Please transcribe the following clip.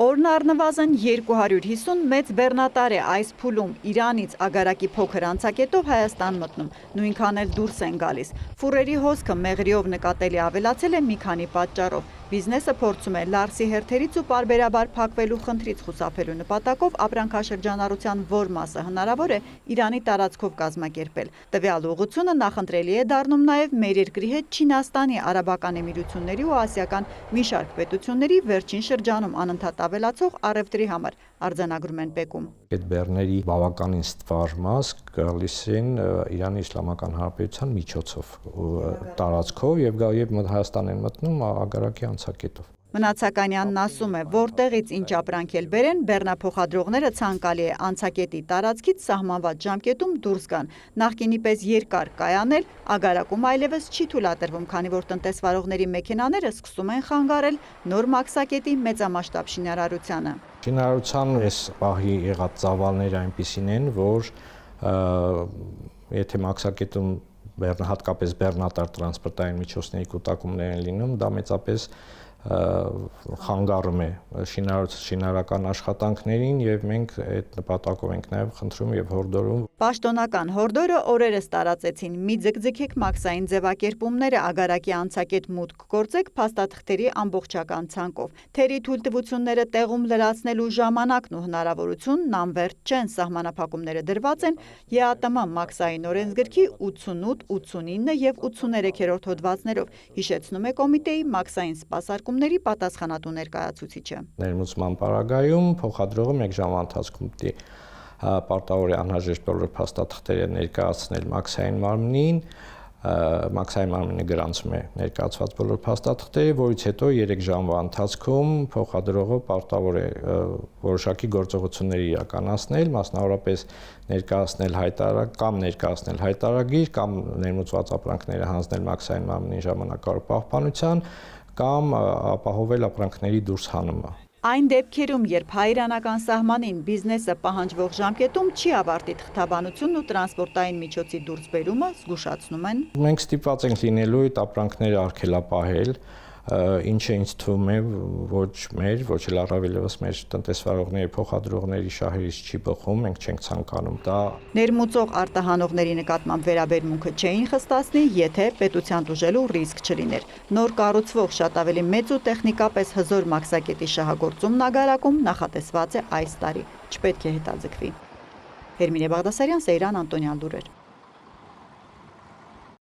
Օրն առնվազն 250 մեծ բեռնատար է այս փուլում Իրանից ագարակի փոքր անցակետով Հայաստան մտնում, նույնքան էլ դուրս են գալիս։ Ֆուրերի հոսքը մեղրիով նկատելի ավելացել է մի քանի պատճառով։ Բիզնեսը փորձում է Լարսի հերթերից ու պարբերաբար փակվելու խնդրից խուսափելու նպատակով ապրանքաշրջանառության որ մասը հնարավոր է Իրանի տարածքով կազմակերպել։ Տվյալ ուղղությունը նախընտրելի է դառնում նաև մեր երկրի հետ Չինաստանի, Արաբական Էմիրությունների ու ասիական մի շարք պետությունների վերջին շրջանում անընդհատ ավելացող առևտրի համար, արձանագրում են ՊԵԿ-ում։ Այդ բեռների բավականին ստվար մաս գալիս են Իրանի Իսլամական Հանրապետության միջոցով տարածքով եւ Հայաստան են մտնում ագարակի անցակետով։ Մնացականյանն ասում է, որտեղից ինչ ապրանք էլ բերեն, բեռնափոխադրողները ցանկալի է անցակետի տարածքից սահմանված ժամկետում դուրս գան։ Նախկինի պես երկար կայանել ագարակում այլևս չի թույլատրվում, քանի որ տնտեսվարողների մեքենաները սկսում են խանգարել նոր մաքսակետի մեծամասշտաբ շինարարությանը։ Շինարարության այս պահի եղած ծավալները այնպիսին են, որ եթե մաքսակետում հատկապես բեռնատար տրանսպորտային միջոցների կուտակումներ են լինում, դա մեծապես խանգարում է շինարարական աշխատանքներին եւ մենք այդ նպատակով ենք նաեւ խնդրում եւ հորդորում։ Պաշտոնական հորդորը օրերս տարածեցին՝ մի ձգձգեք մաքսային ձևակերպումները, ագարակի անցակետ մուտք գործեք փաստաթղթերի ամբողջական ցանկով։ Թերի թույլտվությունները տեղում լրացնելու ժամանակն ու հնարավորությունն անվերջ չեն, սահմանափակումները դրված են ԵԱՏՄ մաքսային օրենսգրքի 88, 89 եւ 83-րդ հոդվածներով, հիշեցնում է կոմիտեի մաքսային սպասարկումների պատասխանատու ներկայացուցիչը։ Ներմուծման պարագայում փոխադրողը 1 ժամվա ընթացքում պիտի պարտավոր է անհրաժեշտ բոլոր փաստաթղթերը ներկայացնել մաքսային մարմնին, մաքսային մարմինը գրանցում է ներկայացված բոլոր փաստաթղթերը, որից հետո 3 ժամվա ընթացքում փոխադրողը պարտավոր է որոշակի գործողություններ իրականացնել, մասնավորապես ներկայացնել հայտարարագիր կամ ներմուծված ապրանքները հանձնել մաքսային մարմնի ժամանակավոր պահպանության կամ ապահովել ապրանքների դուրս հանումը։ Այն դեպքերում, երբ հայ-իրանական սահմանին բիզնեսը պահանջվող ժամկետում չի ավարտի թղթաբանությունն ու տրանսպորտային միջոցի դուրսբերումը, զգուշացնում են։ Մենք ստիպված ենք լինելու այդ ապրանքները արգելափահել, ինչը ինձ թվում է ոչ մեր, ոչ էլ առավելևս մեր տնտեսվարողների փոխադրողների շահերից չի բխում, մենք չենք ցանկանում դա։ Ներմուծող արտահանողների նկատմամբ վերաբերմունքը չէին խստացնի, եթե պետության տուժելու ռիսկ չլիներ։ Նոր կառուցվող շատ ավելի մեծ ու տեխնիկապես հզոր մաքսակետի շահագործումն ագարակում նախատեսված է այս տարի, չպետք է հետաձգվի։ Հերմինե Բաղդասարյան, Սեյրան Անտոնյան լուրեր։